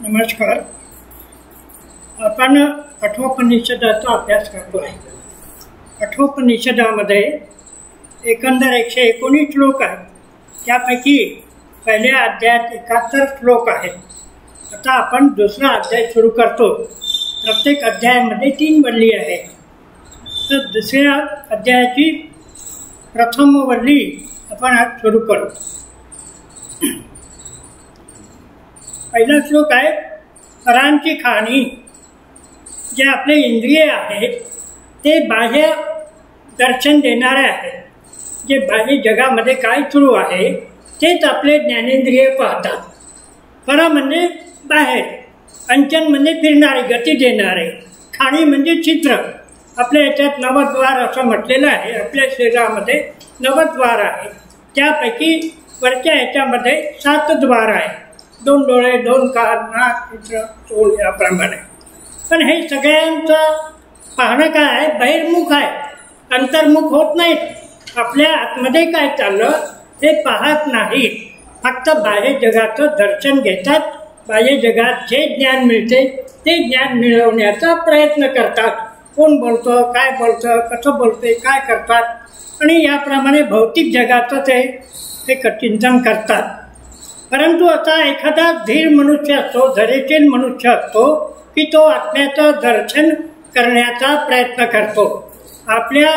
नमस्कार. आपण कठोपनिषदाचा अभ्यास करतो आहे. कठोपनिषदामध्ये एकंदर 119 श्लोक आहेत. त्यापैकी पहिल्या अध्यायात 71 श्लोक आहेत. आता आपण दुसरा अध्याय सुरू करतो. प्रत्येक अध्यायामध्ये 3 वल्ली आहे. तर दुसऱ्या अध्यायाची प्रथम वल्ली आपण आज सुरू करू. पहिला श्लोक आहे परांची खाणी. जे आपले इंद्रिय आहेत ते बाह्य दर्शन देणारे आहेत. जे बाह्य जगामध्ये काय सुरू आहे तेच आपले ज्ञानेंद्रिय पाहतात. परा म्हणजे बाहेर, अंचन म्हणजे फिरणारे, गती देणारे, खाणी म्हणजे चित्र. आपल्या याच्यात नवद्वार असं म्हटलेलं आहे. आपल्या शरीरामध्ये 90 द्वार आहे. त्यापैकी वरच्या याच्यामध्ये 7 द्वार आहे. 2 डोळे, 2 कान, नाक, चित्र, चोळ याप्रमाणे. पण हे सगळ्यांचं पाहणं काय आहे, बहिर्मुख आहे, अंतर्मुख होत नाहीत. आपल्या आतमध्ये काय चाललं ते पाहत नाहीत. फक्त बाह्य जगाचं दर्शन घेतात. बाह्य जगात जे ज्ञान मिळते ते ज्ञान मिळवण्याचा प्रयत्न करतात. कोण बोलतं, काय बोलतं, कसं बोलते, काय करतात, आणि याप्रमाणे भौतिक जगाचं ते चिंतन करतात. परंतु आता एखादा धीर मनुष्य असतो, धैर्यशील मनुष्य असतो की तो आत्म्याचं दर्शन करण्याचा प्रयत्न करतो. आपल्या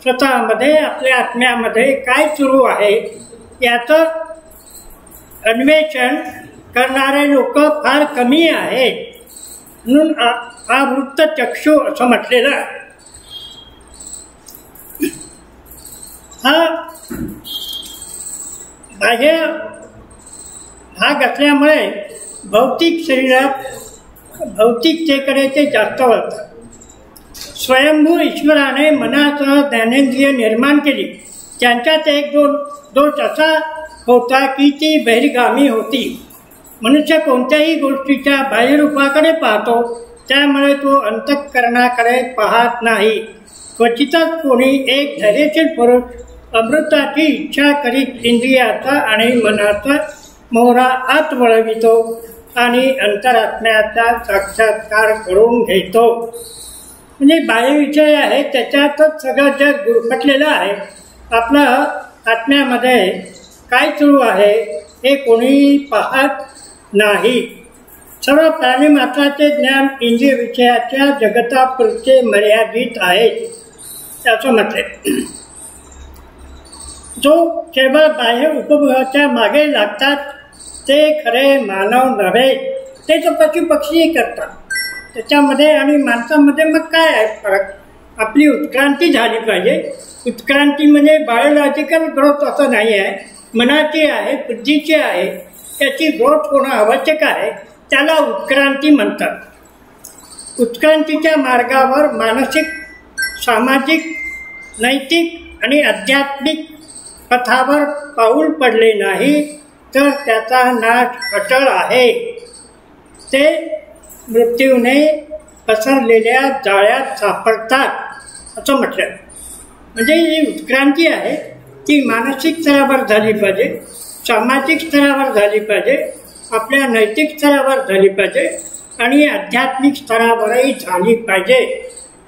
स्वतःमध्ये, आपल्या आत्म्यामध्ये काय सुरू आहे याचं अन्वेषण करणारे लोक फार कमी आहेत. म्हणून हा वृत्त चक्षु असं म्हटलेलं आहे. हा बाह्य भाग असल्यामुळे भौतिक शरीरात भौतिकतेकडे ते जास्त वळतात. स्वयंभू ईश्वराने मनासह ज्ञानेंद्रिय निर्माण केली. त्यांच्यात एक दोष असा होता की ती बहिर्गामी होती. मनुष्य कोणत्याही गोष्टीच्या बाह्यरूपाकडे पाहतो, त्यामुळे तो अंतःकरणाकडे पाहत नाही. क्वचितच कोणी एक धैर्यशील पुरुष अमृताची इच्छा करीत इंद्रियाचा आणि मनाचा मोहरा आत वळवितो आणि अंतरात्म्याचा साक्षात्कार करून घेतो. म्हणजे बाह्यविषय आहे त्याच्यातच सगळं जग गुरफटलेलं आहे. आपलं आत्म्यामध्ये काय सुरू आहे हे कोणी पाहत नाही. सर्व प्राणीमात्राचे ज्ञान इंद्रिय विषयाच्या जगतापुरते मर्यादित आहे असं म्हटले. जो केवळ बाह्य उपभोगाच्या मागे लागतात ते खरे मानव नव्हे. ते तर पशुपक्षीही करतात. त्याच्यामध्ये आणि माणसामध्ये मग काय आहे फरक? आपली उत्क्रांती झाली पाहिजे. उत्क्रांती म्हणजे बायोलॉजिकल ग्रोथ असं नाही आहे. मनाची आहे, बुद्धीची आहे, त्याची ग्रोथ होणं आवश्यक आहे. त्याला उत्क्रांती म्हणतात. उत्क्रांतीच्या मार्गावर मानसिक, सामाजिक, नैतिक आणि आध्यात्मिक पथावर पाऊल पडले नाही तर त्याचा नाश अटळ आहे. ते मृत्यूने पसरलेल्या जाळ्यात सापडतात असं म्हटलं. म्हणजे जी उत्क्रांती आहे ती मानसिक स्तरावर झाली पाहिजे, सामाजिक स्तरावर झाली पाहिजे, आपल्या नैतिक स्तरावर झाली पाहिजे आणि आध्यात्मिक स्तरावरही झाली पाहिजे.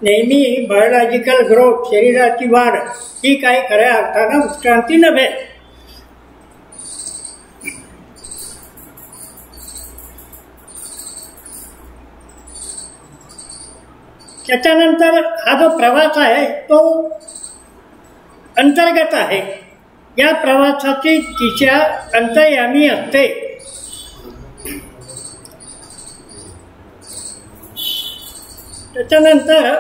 नेहमी बायोलॉजिकल ग्रोथ, शरीराची वाढ ही काही खऱ्या अर्थानं उत्क्रांती नव्हे. त्याच्यानंतर हा जो प्रवास आहे तो अंतर्गत आहे. या प्रवासाची दिशा अंतर्यामी असते. त्याच्यानंतर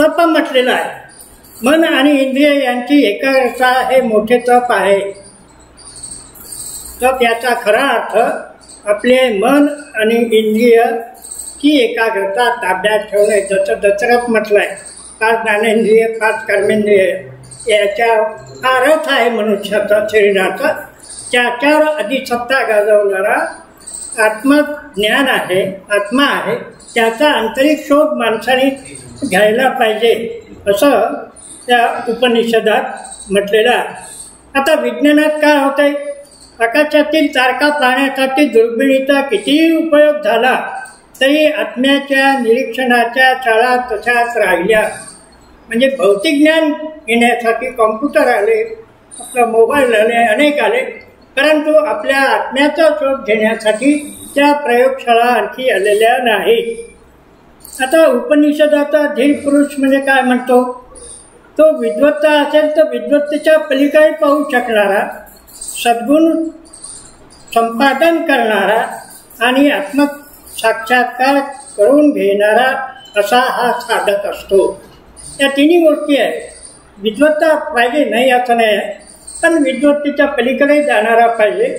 तप म्हटलेलं आहे. मन आणि इंद्रिय यांची एकाग्रता हे मोठे तप आहे. तप याचा खरा अर्थ आपले मन आणि इंद्रिय ही एकाग्रता ताब्यात ठेवणे. जसं दशरथ म्हटलंय, 5 ज्ञानेंद्रिय 5 कर्मेंद्रिय याच्या हा रथ आहे मनुष्याचा, शरीराचा. त्याच्यावर अधिसत्ता गाजवणारा आत्मज्ञान आहे, आत्मा आहे. त्याचा आंतरिक शोध माणसाने घ्यायला पाहिजे असं त्या उपनिषदात म्हटलेलं आहे. आता विज्ञानात काय होतंय, आकाशातील तारका पाहण्यासाठी दुर्बिणीचा कितीही उपयोग झाला तरी आत्म्याच्या निरीक्षणाच्या शाळा तशाच राहिल्या. म्हणजे भौतिक ज्ञान घेण्यासाठी कॉम्प्युटर आले, आपला मोबाईल आले, अनेक आले, परंतु आपल्या आत्म्याचा शोध घेण्यासाठी त्या प्रयोगशाळा आणखी आलेल्या नाहीत. आता उपनिषदाचा धीर पुरुष म्हणजे काय म्हणतो? तो विद्वत्ता असेल तर विद्वत्तेच्या पलीकडे पाहू शकणारा, सद्गुण संपादन करणारा आणि आत्मसाक्षात्कार करून घेणारा असा हा साधक असतो. या तिन्ही गोष्टी आहेत. विद्वत्ता पाहिजे नाही असं नाही आहे, पण विद्वत्तेच्या पलीकडे जाणारा पाहिजे.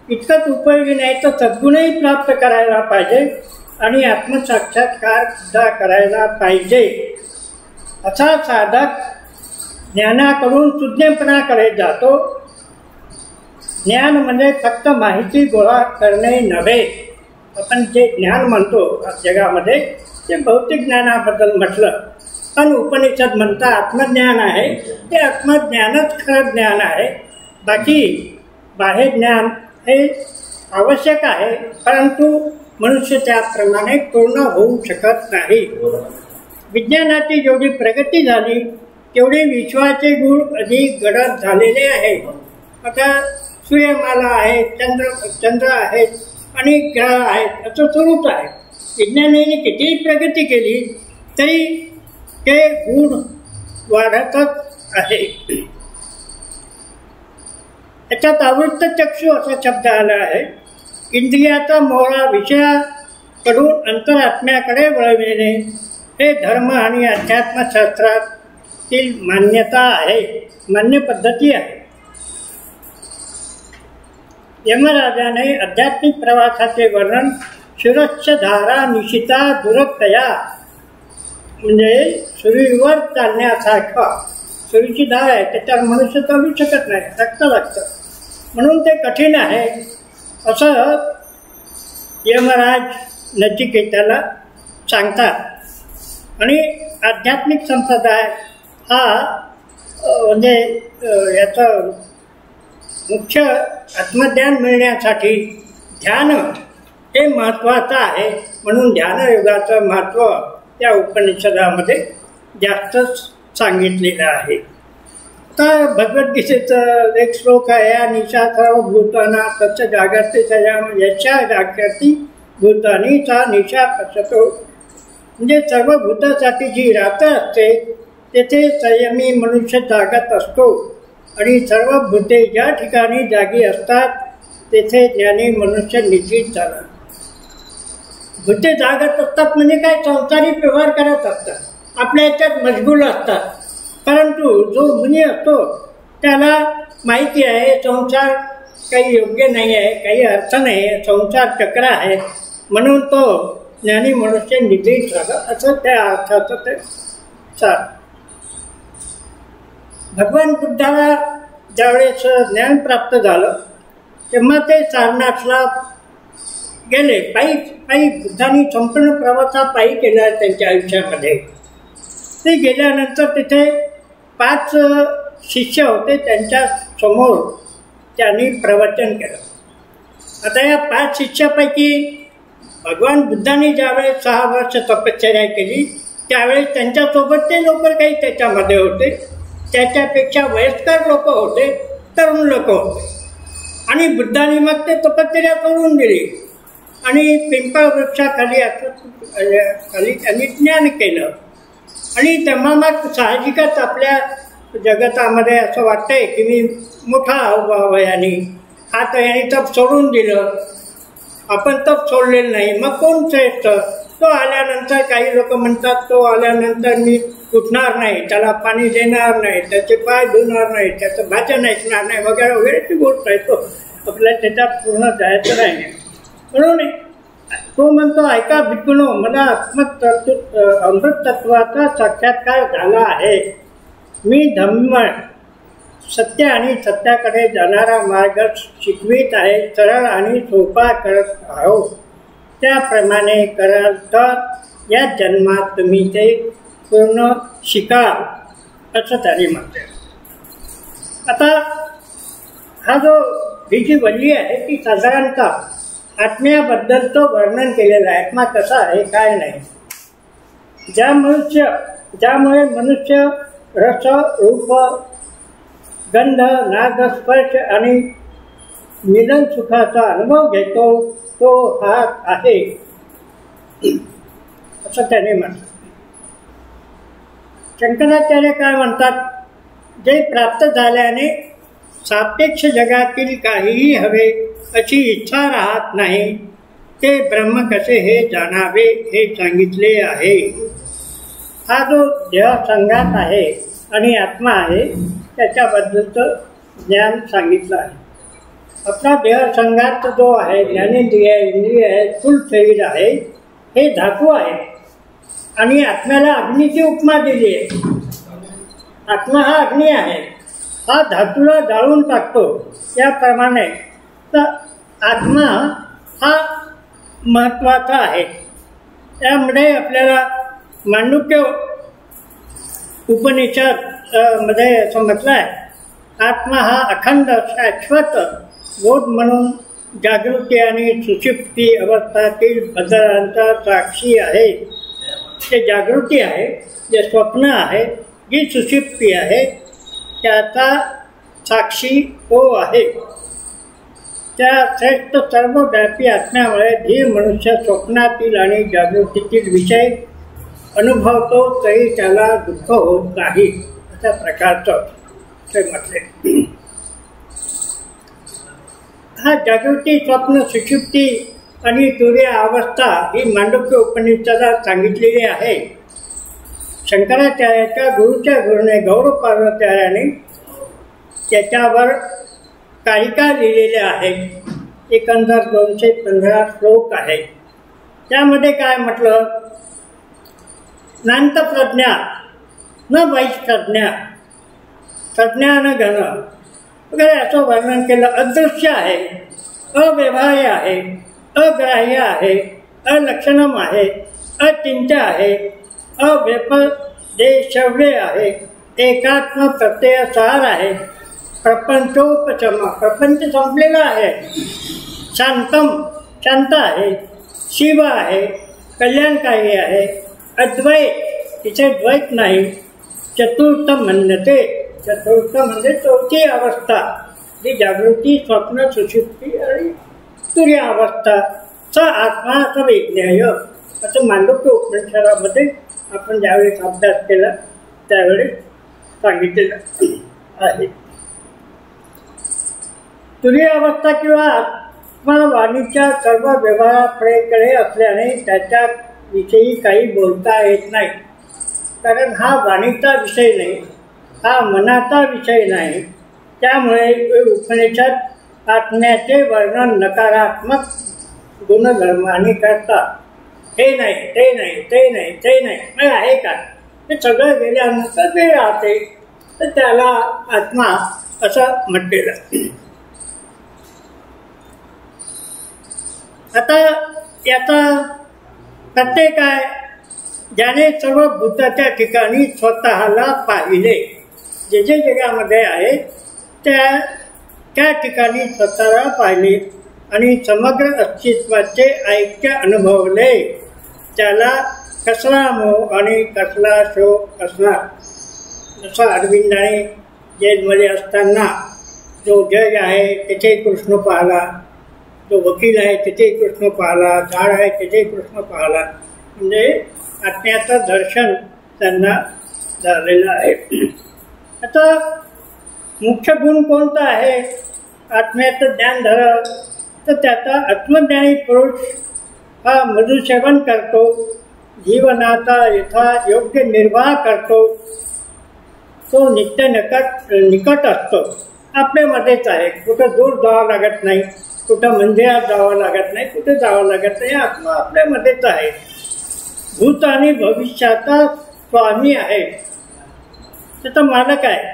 इतकंच उपयोगी नाही तर सद्गुणही प्राप्त करायला पाहिजे आणि आत्मसाक्षात्कार सुद्धा करायला पाहिजे. असा साधक ज्ञानाकडून सुज्ञपणाकडे जातो. ज्ञान म्हणजे फक्त माहिती गोळा करणे नव्हे. आपण जे ज्ञान म्हणतो जगामध्ये ते भौतिक ज्ञानाबद्दल म्हटलं, पण उपनिषद म्हणता आत्मज्ञान आहे ते आत्मज्ञानच खरं ज्ञान आहे. बाकी बाह्य ज्ञान हे आवश्यक आहे, परंतु मनुष्य त्याप्रमाणे पूर्ण होऊ शकत नाही. विज्ञानाची जेवढी प्रगती झाली तेवढे विश्वाचे गुण अधिक गडद झालेले आहे. आता सूर्यमाला आहे, चंद्र आहेत आणि ग्रह आहेत, असं स्वरूप आहे. विज्ञानाने कितीही प्रगती केली तरी ते गुण वाढतच आहे. त्याच्यात आवृत्त चक्षु असा शब्द आला आहे. इंद्रियाचा मोहळा विषयाकडून अंतरात्म्याकडे वळविणे हे धर्म आणि अध्यात्मशास्त्रातील मान्यता आहे, मान्य पद्धती आहे. यमराजाने आध्यात्मिक प्रवासाचे वर्णन शिरश्चधारा निशिता दुरतया म्हणजे सुरीवर चालण्यासारखा. सुरीची धार आहे, त्याच्यावर मनुष्य चालू शकत नाही, रक्त लागतं, म्हणून ते कठीण आहे असं यमराज नचिकेताला सांगतात. आणि आध्यात्मिक संप्रदाय हा म्हणजे याचा मुख्य आत्मज्ञान मिळण्यासाठी ध्यान हे महत्त्वाचं आहे, म्हणून ध्यानयोगाचं महत्त्व त्या उपनिषदामध्ये जास्तच सांगितलेलं आहे. तर भगवद्गीतेचं एक श्लोक आहे, या निशा सर्व भूताना तस्य जागर्ति यशा जागर्ति भूतानी सा निशा पश्यतो. म्हणजे सर्व भूतासाठी जी रात्र असते तेथे संयमी मनुष्य जागत असतो आणि सर्व भूते ज्या ठिकाणी जागी असतात तेथे ज्ञानी मनुष्य निश्चित झाला. भूते जागत असतात म्हणजे काय, संसारिक व्यवहार करत असतात, आपल्या याच्यात मशगूल असतात. परंतु जो मुनी असतो त्याला माहिती आहे संसार काही योग्य नाही आहे, काही अर्थ नाही आहे, संसार चक्र आहे, म्हणून तो ज्ञानी मनुष्य निश्चित झाला असं त्या अर्थाचं ते सार. भगवान बुद्धाला ज्यावेळेस ज्ञान प्राप्त झालं तेव्हा ते सारनाथला गेले. पायी बुद्धांनी संपूर्ण प्रवास पायी केला त्यांच्या आयुष्यामध्ये. ते गेल्यानंतर तिथे 5 शिष्य होते, त्यांच्या समोर त्यांनी प्रवचन केलं. आता या 5 शिष्यापैकी भगवान बुद्धांनी ज्यावेळेस 6 वर्ष तपश्चर्या केली त्यावेळेस त्यांच्यासोबत ते लोक काही त्याच्यामध्ये होते, त्याच्यापेक्षा वयस्कर लोक होते, तरुण लोक होते. आणि बुद्धांनी मग ते तपश्चर्या करून दिली आणि पिंपळ वृक्षाखाली खाली त्यांनी ज्ञान केलं. आणि तेव्हा मग साहजिकच आपल्या जगतामध्ये असं वाटतंय की मी मोठा वयाने आता याने तप सोडून दिलं, आपण तप सोडलेलं नाही, मग कोण श्रेष्ठ? तो आल्यानंतर काही लोक म्हणतात तो आल्यानंतर मी उठणार नाही, त्याला पाणी देणार नाही, त्याचे पाय धुणार नाही, त्याचं भाषण ऐकणार नाही वगैरे वगैरेची गोष्ट आहे. तो आपल्याला त्याच्यात पूर्ण जायचं नाही. म्हणून तो म्हणतो ऐका भिक्खूनो, मला अमृत तत्वाचा साक्षात्कार झाला आहे. मी धम्म सत्य आणि सत्याकडे जाणारा मार्ग शिकवित आहे, सरळ आणि सोपा करत आहोत. त्याप्रमाणे कराल तर या जन्मात तुम्ही ते पूर्ण शिकाल असं त्याने म्हणते. आता हा जो ही जी वल्ली आहे ती साधारणतः आत्म्याबद्दल तो वर्णन केलेला आहे. आत्मा कसा आहे काय नाही. ज्यामुळे मनुष्य रस रूप गंध नाद स्पर्श आणि मिलन सुखाचा अनुभव घेतो तो हा आहे असं त्याने म्हटलं. शंकराचार्य काय म्हणतात, जे प्राप्त झाल्याने सापेक्ष जगातील काहीही हवे अशी इच्छा राहत नाही ते ब्रह्म कसे हे जाणावे हे सांगितले आहे. हा जो देहसंघात आहे आणि आत्मा आहे त्याच्याबद्दलचं ज्ञान सांगितलं आहे. आपला देहसंघात जो आहे ज्ञानेंद्रिय इंद्रिय आहे स्थूल शरीर आहे हे धातू आहे आणि आत्म्याला अग्नीची उपमा दिली आहे. आत्मा हा अग्नी आहे, हा धातूला जाळून टाकतो. त्याप्रमाणे तर आत्मा हा महत्त्वाचा आहे. त्यामुळे आपल्याला मांडुक्य उपनिषद मध्ये असं म्हटलं आहे, आत्मा हा अखंड शाश्वत बोध म्हणून जागृती आणि सुषुप्ती अवस्थातील बदलांचा साक्षी आहे. जे जागृती आहे, जे स्वप्न आहे, जी सुषुप्ती आहे त्याचा साक्षी तो आहे. त्या श्रेष्ठ सर्वव्यापी आत्म्यामुळे धीर मनुष्य स्वप्नातील आणि जागृतीतील विषय अनुभवतो तरी त्याला दुःख होत नाही अशा प्रकारचं ते म्हटले. हा जागृती स्वप्न सुषुप्ती आणि तुर्य अवस्था ही मांडुक्य उपनिषदात सांगितलेली आहे. शंकराचार्याच्या गुरुच्या गुरुने गौडपादाचार्याने त्याच्यावर कारिका लिहिलेल्या आहेत. एकंदर 215 श्लोक आहे. त्यामध्ये काय म्हटलं, नांत प्रज्ञा न वैष्प्रज्ञा प्रज्ञा न घन वगैरे असं वर्णन केलं. अदृश्य आहे, अव्यवहार्य आहे, अग्राह्य आहे, अलक्षणम आहे, अचिंत्य आहे, अव्यपदेशव्य आहे, एकात्म प्रत्ययसार आहे, प्रपंचोपशम प्रपंच संपलेला आहे, शांतम शांत आहे, शिव आहे, कल्याणकारी आहे, अद्वैत तिथे द्वैत नाही, चतुर्थ म्हणते. चतुर्थ म्हणजे चौथी अवस्था जी जागृती स्वप्न सुषुप्ती आणि तुर्य अवस्था स आत्मा स विज्ञेय असं मांडुक्य उपनिषदामध्ये आपण ज्यावेळेस अभ्यास केला त्यावेळेस सांगितलेलं आहे. तुर्य अवस्था किंवा आत्मा वाणीच्या सर्व व्यवहाराकडे असल्याने त्याच्याविषयी काही बोलता येत नाही. कारण हा वाणीचा विषय नाही, हा मनाचा विषय नाही. त्यामुळे उपनिषद आत्म्याचे वर्णन नकारात्मक गुणधर्माने करतात. हे नाही, ते नाही, ते नाही, ते नाही, मग आहे का? ते सगळं गेल्यानंतर ते राहते, तर त्याला आत्मा असं म्हटलेलं. आता याचा प्रत्येक आहे, ज्याने सर्व भूताच्या ठिकाणी स्वतःला पाहिले, जे जे जगामध्ये आहे त्या ठिकाणी स्वतःला पाहिले आणि समग्र अस्तित्वाचे ऐक्य अनुभवले, त्याला कसला मोह आणि कसला शोक असणार. जसं अरविंदाने जेलमध्ये असताना जो जज आहे तिथे कृष्ण पाहला, जो वकील आहे तिथे कृष्ण पाहला, झाड आहे तिथे कृष्ण पाहला. म्हणजे आत्म्याचं दर्शन त्यांना झालेलं आहे. आता मुख्य गुण कोणता आहे आत्म्याचं ज्ञान झालं तर त्याचा आत्मज्ञानी पुरुष हा मधुसेवन करतो, जीवनाचा यथा योग्य निर्वाह करतो, तो नित्य निकट असतो, आपल्यामध्येच आहे. कुठं दूर जावं लागत नाही, कुठं मंदिरात जावं लागत नाही, कुठे जावं लागत नाही, आत्मा आपल्यामध्येच आहे. भूत आणि भविष्याचा स्वामी आहे, त्याचा मालक आहे.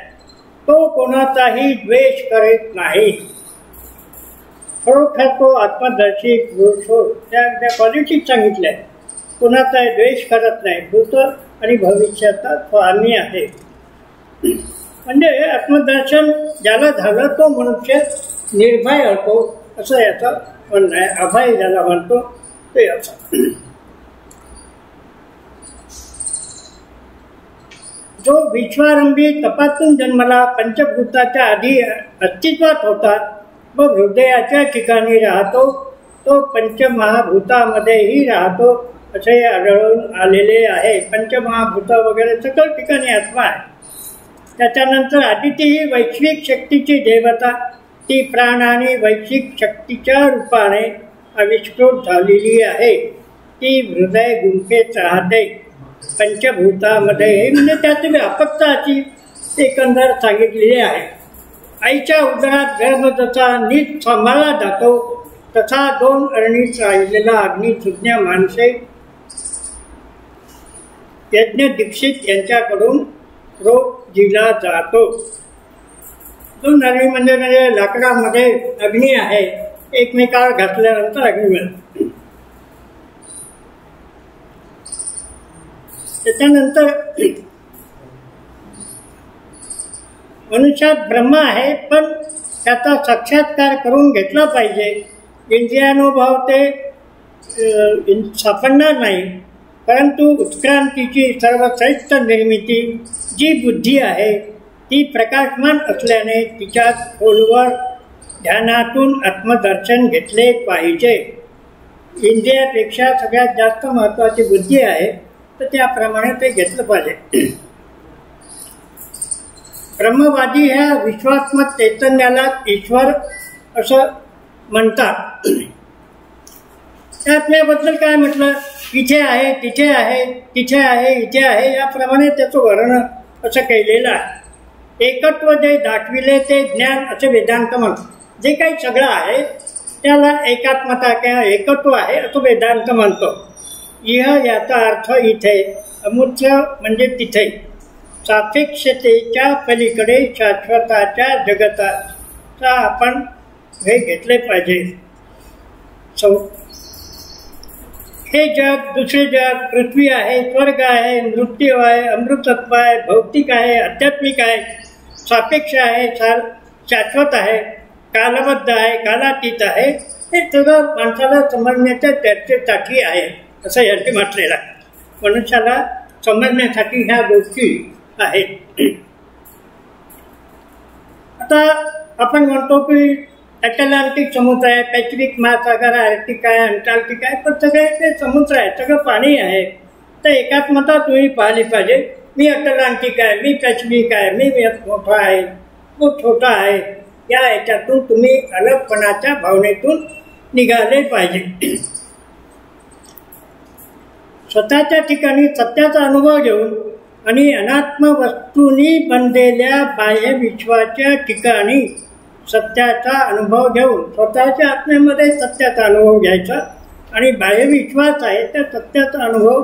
तो कोणाचाही द्वेष करीत नाही. खरोखर तो आत्मदर्शी पुरुष हो. त्या क्वालिटीज सांगितल्या, कोणाचाही द्वेष करत नाही, भूत आणि भविष्याचा स्वामी आहे. म्हणजे आत्मदर्शन ज्याला झालं तो मनुष्य निर्भय होतो असं याचं म्हणणं आहे. अभय ज्याला म्हणतो ते असं. जो विश्वारंभी तपातून जन्मला, पंचभूताच्या आधी अस्तित्वात होता व हृदयाच्या ठिकाणी राहतो, तो पंचमहाभूतामध्येही राहतो असे आढळून आलेले आहे. पंचमहाभूत वगैरे सकल ठिकाणी आत्मा आहे. त्याच्यानंतर आदिती ही वैश्विक शक्तीची देवता, ती प्राण आणि वैश्विक शक्तीच्या रूपाने आविष्कृत झालेली आहे. ती हृदय गुंफेत राहते पंचभूतामध्ये, म्हणजे त्याची व्यापकता अशी एकंदर सांगितलेली आहे. आईच्या उदरात गर्भ जसा नीट सांभाळला जातो तसा 2 अरणीत राहिलेला अग्निसुज्ञ माणसे यज्ञ दीक्षित यांच्याकडून रोग दिला जातो. 2 अरणी म्हणजे लाकडामध्ये अग्नी आहे, एकमेकावर घातल्यानंतर अग्नी मिळतो. त्याच्यानंतर मनुष्यात ब्रह्म आहे, पण त्याचा साक्षात्कार करून घेतला पाहिजे. इंद्रियानुभव ते सापडणार नाही, परंतु उत्क्रांतीची सर्वश्रेष्ठ निर्मिती जी बुद्धी आहे ती प्रकाशमान असल्याने तिच्यात खोलवर ध्यानातून आत्मदर्शन घेतले पाहिजे. इंद्रियापेक्षा सगळ्यात जास्त महत्त्वाची बुद्धी आहे, तर त्याप्रमाणे ते घेतलं पाहिजे. ब्रह्मवादी ह्या विश्वात्मक चैतन्याला ईश्वर असं म्हणतात. त्या आत्म्याबद्दल काय म्हटलं, इथे आहे, तिथे आहे, तिथे आहे, इथे आहे, याप्रमाणे त्याचं वर्णन असं केलेलं आहे. एकत्व जे दाखविले ते ज्ञान असे वेदांत म्हणतो. जे काही सगळं आहे त्याला एकात्मता किंवा एकत्व आहे असं वेदांत म्हणतो. इह याचा अर्थ इथे, अमूर्त म्हणजे तिथे, सापेक्षतेच्या पलीकडे शाश्वताच्या जगताचा आपण हे घेतले पाहिजे. हे जग, दुसरे जग, पृथ्वी आहे, स्वर्ग आहे, मृत्यू आहे, अमृतत्व आहे, भौतिक आहे, आध्यात्मिक आहे, सापेक्ष आहे, शाश्वत आहे, कालबद्ध आहे, कालातीत आहे, हे सगळं माणसाला समजण्याच्या चर्चेसाठी आहे असं यांनी म्हटलेलं आहे. मनुष्याला समजण्यासाठी ह्या गोष्टी आहेत. आता आपण म्हणतो की अटलांटिक समुद्र आहे, पॅसिफिक महासागर आहे, आर्टिक आहे, अंटार्क्टिक आहे, पण सगळे ते समुद्र आहे, सगळं पाणी आहे. तर एकात्मता तुम्ही पाहिली पाहिजे. मी अटलांटिक आहे, मी पॅसिफिक आहे, मी मोठा आहे, तो छोटा आहे, या याच्यातून तुम्ही अलगपणाच्या भावनेतून निघाले पाहिजे. स्वतःच्या ठिकाणी सत्याचा अनुभव घेऊन आणि अनात्म वस्तूंनी बनलेल्या बाह्य विश्वाच्या ठिकाणी सत्याचा अनुभव घेऊन, स्वतःच्या आत्म्यामध्ये सत्याचा अनुभव घ्यायचा आणि बाह्य विश्वास आहे त्या सत्याचा अनुभव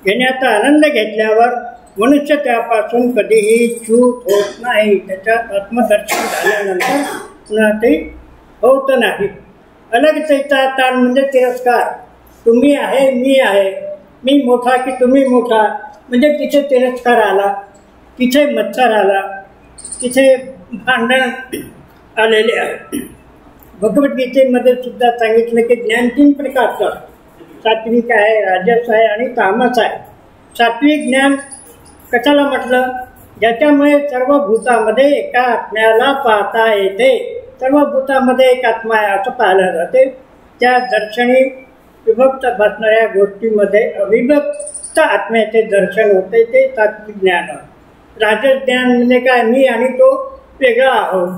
घेण्याचा आनंद घेतल्यावर मनुष्य त्यापासून कधीही च्यूत होत नाही. त्याच्यात आत्मदर्शन झाल्यानंतर पुन्हा ते होत नाही. अलगतेचा ताण म्हणजे तिरस्कार. तुम्ही आहे, मी आहे, मी मोठा की तुम्ही मोठा, म्हणजे तिथे तिरस्कार आला, तिथे मत्सर आला, तिथे भांडण आलेले आहे. भगवद्गीतेमध्ये सुद्धा सांगितलं की ज्ञान 3 प्रकारचं, सात्विक आहे, राजस आहे आणि तामस आहे. सात्विक ज्ञान कशाला म्हटलं, ज्याच्यामुळे सर्व भूतामध्ये एका आत्म्याला पाहता येते. सर्व भूतामध्ये एक आत्मा आहे असं पाहिलं जाते. त्या दर्शनी विभक्त भासणाऱ्या गोष्टीमध्ये अविभक्त आत्म्याचे दर्शन होते, ते सात्विक ज्ञान. राजस ज्ञान म्हणजे काय, मी आणि तो वेगळा आहोत,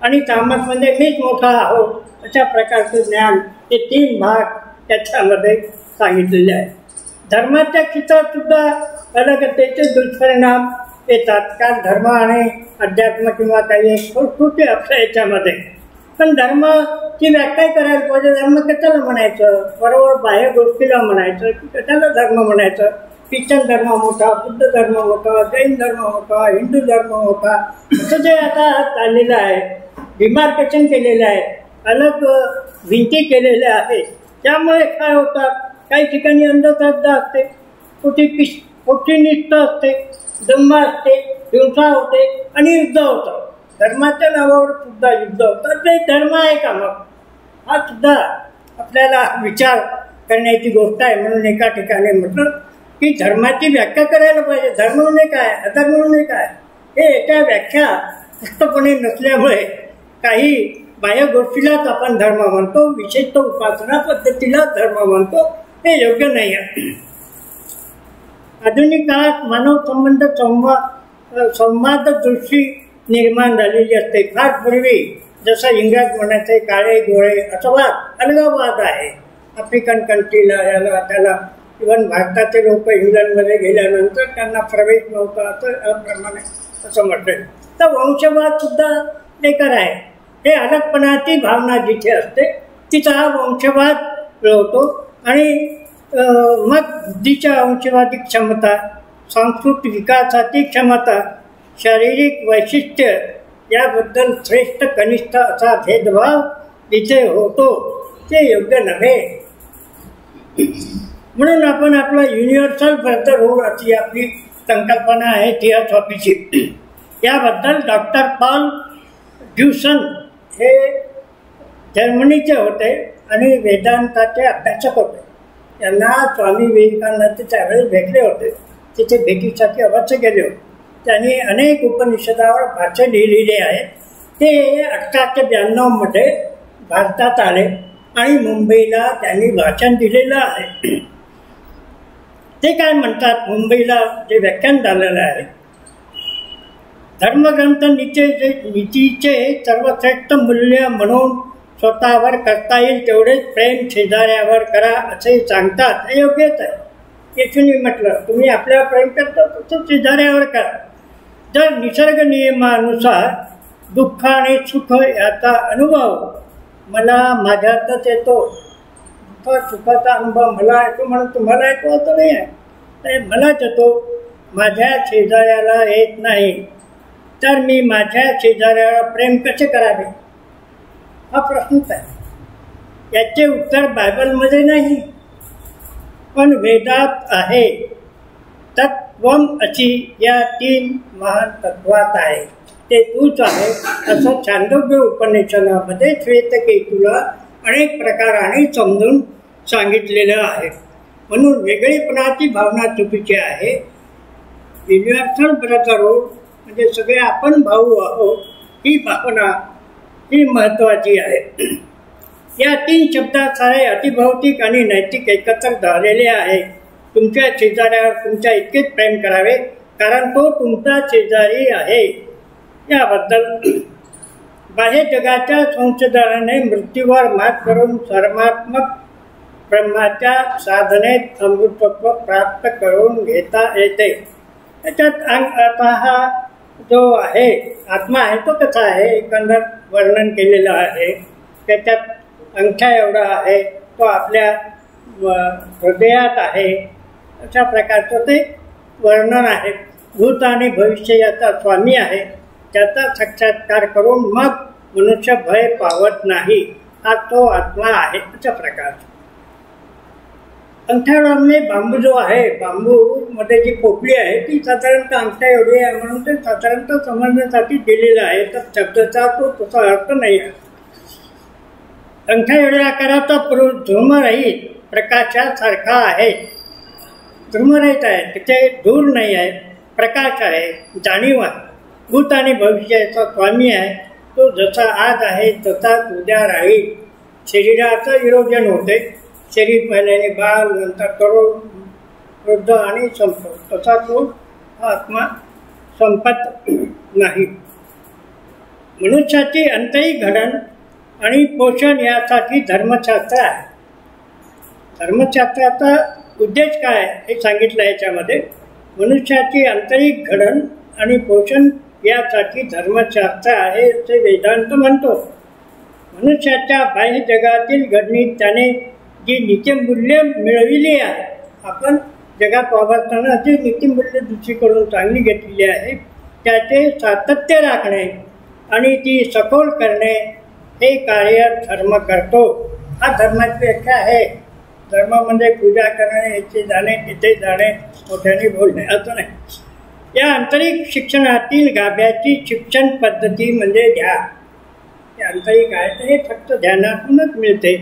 आणि तामस म्हणजे मीच मोठा आहोत, अशा प्रकारचं ज्ञान. हे 3 भाग त्याच्यामध्ये सांगितलेले आहे. धर्माच्या क्षेत्रात सुद्धा अलगतेचे दुष्परिणाम येतात. कारण धर्म आणि अध्यात्म किंवा काही एक छोटे अक्षर याच्यामध्ये, पण धर्माची व्याख्या करायला पाहिजे. धर्म कशाला म्हणायचं, बरोबर बाह्य गोष्टीला म्हणायचं की कशाला धर्म म्हणायचं. ख्रिश्चन धर्म मोठा, बुद्ध धर्म मोठा, जैन धर्म मोठा, हिंदू धर्म मोठा, असं जे आता चाललेलं आहे, डिमार्केशन केलेलं आहे, अलग भिंती केलेल्या आहेत. त्यामुळे काय होतात, काही ठिकाणी अंधश्रद्धा असते, कुठे निष्ठा असते, दंभ असते, हिंसा होते आणि युद्ध होतं. धर्माच्या नावावर सुद्धा युद्ध होतात. ते धर्म आहे का मग? हा सुद्धा आपल्याला विचार करण्याची गोष्ट आहे. म्हणून एका ठिकाणी म्हटलं की धर्माची व्याख्या करायला पाहिजे. धर्म म्हणजे काय, अधर्म म्हणजे काय, हे एका व्याख्या स्पष्टपणे नसल्यामुळे काही बाह्य गोष्टीलाच आपण धर्म म्हणतो, विशेषतः उपासना पद्धतीला धर्म म्हणतो. हे योग्य नाही आहे. आधुनिक काळात मानव संबंध संवाद दृष्टी निर्माण झालेली असते. फार पूर्वी जसं इंग्रज म्हणायचे काळे गोळे असा वाद अलगावाद आहे. आफ्रिकन कंट्रीला याला त्याला इव्हन भारताचे लोक इंग्लंडमध्ये गेल्यानंतर त्यांना प्रवेश नव्हता असं प्रमाणे असं म्हटलं. तर वंशवाद सुद्धा बेकार आहे. हे अलगपणाची भावना जिथे असते तिचा हा वंशवाद होतो. आणि मग बुद्धीच्या वंशवादी क्षमता, सांस्कृतिक विकासाची क्षमता, शारीरिक वैशिष्ट्य याबद्दल श्रेष्ठ कनिष्ठ असा भेदभाव जिथे होतो ते योग्य नव्हे. म्हणून आपण आपला युनिव्हर्सल ब्रदरहूड अशी आपली संकल्पना आहे थिओसॉफीची. याबद्दल डॉक्टर पॉल ड्युसन हे जर्मनीचे होते आणि वेदांताचे अभ्यासक होते. त्यांना स्वामी विवेकानंद त्यावेळेस भेटले होते. तिथे भेटीसाठी अवश्य गेले होते. त्यांनी अनेक उपनिषदावर भाष्य लिहिलेले आहे. ते 1892 भारतात आले आणि मुंबईला त्यांनी भाषण दिलेलं आहे. ते काय म्हणतात, मुंबईला जे व्याख्यान झालेलं आहे, धर्मग्रंथ नीतीचे सर्वश्रेष्ठ मूल्य म्हणून स्वतःवर करता येईल तेवढेच प्रेम शेजाऱ्यावर करा असे सांगतात. हे योग्यच आहे. येशूंनी म्हटलं तुम्ही आपल्यावर प्रेम करता तसं शेजाऱ्यावर करा. जर निसर्ग नियमानुसार दुःख आणि सुख याचा अनुभव मला माझ्यातच येतो, दुःख सुखाचा अनुभव मला येतो म्हणून तुम्हाला येतो असं नाही आहे. मलाच येतो, माझ्या शेजाऱ्याला येत नाही. तर मी माझ्या शेजाऱ्याला प्रेम कसे करावे हा प्रश्नच आहे. याचे उत्तर बायबलमध्ये नाही पण वेदात आहे. तत्वम अशी या 3 महान तत्वात आहे. ते तूच आहे असं छांदोग्य उपनिषदामध्ये श्वेतकेतूला अनेक प्रकाराने समजून सांगितलेलं आहे. म्हणून वेगळेपणाची भावना चुकीची आहे. युनिव्हर्सल ब्रदरहूड म्हणजे सगळे आपण भाऊ आहोत ही भावना ही महत्त्वाची आहे. या 3 शब्दात सारे अतिभौतिक आणि नैतिक एकत्र झालेले आहे. तुमच्या शेजाऱ्यावर तुमच्या इतकेच प्रेम करावे कारण तो तुमचा शेजारी आहे. याबद्दल बाह्य जगाच्या संशोधनाने मृत्यूवर मात करून सर्वात्मक ब्रह्माच्या साधनेत अमृतत्व प्राप्त करून घेता येते. त्याच्यात आता हा जो आहे आत्मा आहे तो कसा आहे एकंदर वर्णन केलेलं आहे. त्याच्यात अंगठा एवढा आहे, तो आपल्या हृदयात आहे, अशा प्रकारचं ते वर्णन आहे. भूत आणि भविष्य याचा स्वामी आहे, त्याचा साक्षात्कार करून मग मनुष्य भय पावत नाही. हा तो आत्मा आहे अशा प्रकारचा. अंगठ्यामध्ये बांबू जो आहे, बांबू मध्ये जी पोकळी आहे ती साधारणतः अंगठ्या एवढी आहे म्हणून ते साधारणतः समजण्यासाठी दिलेलं आहे. तर शब्दाचा तो तसा अर्थ नाही आहे. अंगठ्या एवढ्या आकाराचा पुरुष धूमरहित प्रकाशासारखा आहे. धूमरहित आहे, तिथे धूर नाही आहे, प्रकाश आहे, जाणीव आहे. भूत आणि भविष्याचा स्वामी आहे. तो जसा आज आहे तसाच उद्या राहील. शरीराचं विरोजन होते. शरीर पहिल्याने बाळ, नंतर तरुण, वृद्ध आणि संपत. तसा तो आत्मा संपत नाही. मनुष्याची अंतही घडण आणि पोषण यासाठी धर्मशास्त्र आहे. धर्मशास्त्राचा उद्देश काय हे सांगितलं याच्यामध्ये. मनुष्याची आंतरिक घडण आणि पोषण यासाठी धर्मशास्त्र आहे असे वेदांत म्हणतो. मनुष्याच्या बाह्य जगातील घडणीत त्याने जी नीतिमूल्य मिळविली आहे, आपण जगात वावरताना जी नीतिमूल्य दुसरीकडून चांगली घेतलेली आहे त्याचे सातत्य राखणे आणि ती सखोल करणे हे कार्य धर्म करतो. हा धर्माची व्याख्या आहे. धर्म म्हणजे पूजा करणे, याचे जाणे, तिथे जाणे, मोठ्याने बोलणे असं नाही. या आंतरिक शिक्षणातील गाभ्याची शिक्षण पद्धती म्हणजे ध्यान. हे आंतरिक आहे तर हे फक्त ध्यानातूनच मिळते.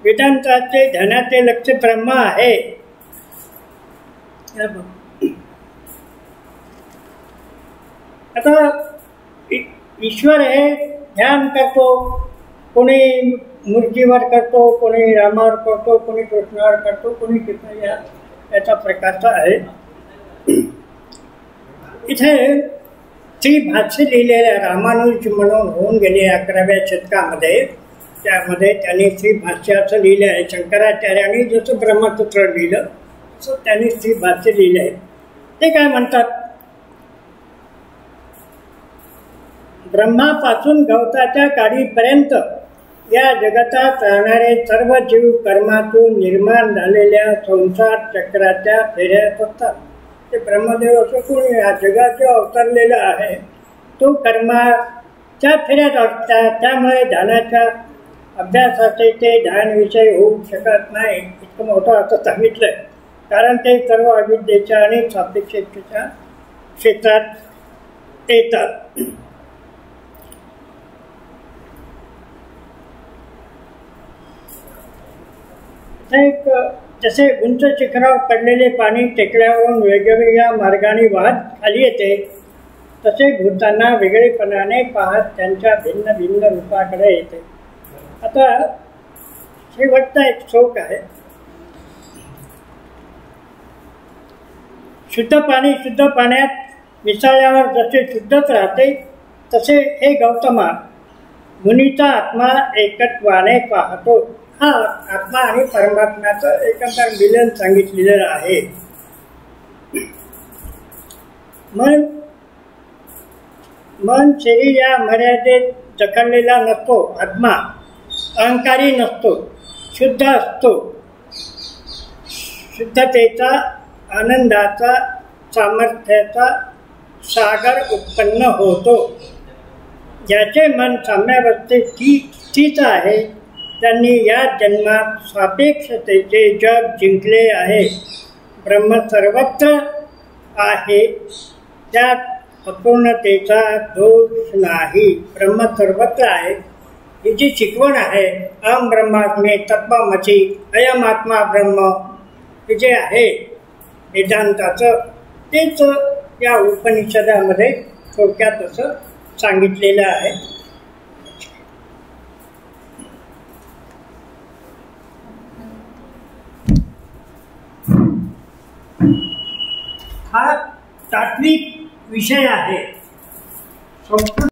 वेदांताचे ध्यानाचे लक्ष ब्रह्म आहे. आता ईश्वर हे ध्यान करतो, कोणी मूर्तीवर करतो, कोणी रामावर करतो, कोणी कृष्णावर करतो, कोणी कृष्ण याचा प्रकारचा आहे. इथे श्रीभाष्य लिहिलेल्या रामानुज म्हणून होऊन गेले 11व्या शतकामध्ये. त्यामध्ये त्यांनी श्रीभाष्य असं लिहिलं आहे. शंकराचार्यांनी जसं ब्रह्मसूत्र लिहिलं तसं त्यांनी श्रीभाष्य लिहिलं आहे. ते काय म्हणतात, ब्रह्मापासून गवताच्या काडीपर्यंत या जगतात राहणारे सर्व जीव कर्मातून निर्माण झालेल्या संसार चक्राच्या फेऱ्यात असतात. ते ब्रह्मदेव असं कोणी या जगाचे अवतरलेला आहे तो कर्माच्या फेऱ्यात असतात. त्यामुळे ध्यानाच्या अभ्यासाचे ते ध्यानविषय होऊ शकत नाही. इतकं मोठं असं सांगितलंय. कारण ते सर्व अविद्येच्या आणि सापेक्षतेच्या क्षेत्रात येतात. एक जसे उंच शिखरावर पडलेले पाणी टेकड्यावरून वेगवेगळ्या मार्गाने वाहत खाली येते, तसे भूतांना वेगळेपणाने पाहत त्यांच्या भिन्न भिन्न रूपाकडे येते. आता शेवटचा एक श्लोक आहे. शुद्ध पाणी शुद्ध पाण्यात मिसळल्यावर जसे शुद्धच राहते, तसे हे गौतमा मुनीचा आत्मा एकत्वाने पाहतो. हा आत्मा आणि परमात्म्याचं एकंदर मिलन सांगितलेलं आहे. मन शरीर या मर्यादेत जखडलेला नसतो. आत्मा अहंकारी नसतो, शुद्ध असतो. शुद्धतेचा, आनंदाचा, सामर्थ्याचा सागर उत्पन्न होतो. ज्याचे मन साम्यावस्थेत स्थित आहे त्यांनी या जन्मात सापेक्षतेचे जग जिंकले आहे. ब्रह्म सर्वत्र आहे, त्यात अपूर्णतेचा दोष नाही. ब्रह्म सर्वत्र आहे ही जी शिकवण आहे, अहम ब्रह्मास्मी तत्त्वमसि अयम आत्मा ब्रह्म, हे जे आहे वेदांताचं, तेच या उपनिषदामध्ये थोडक्यात असं सांगितलेलं आहे. हा तात्विक विषय आहे.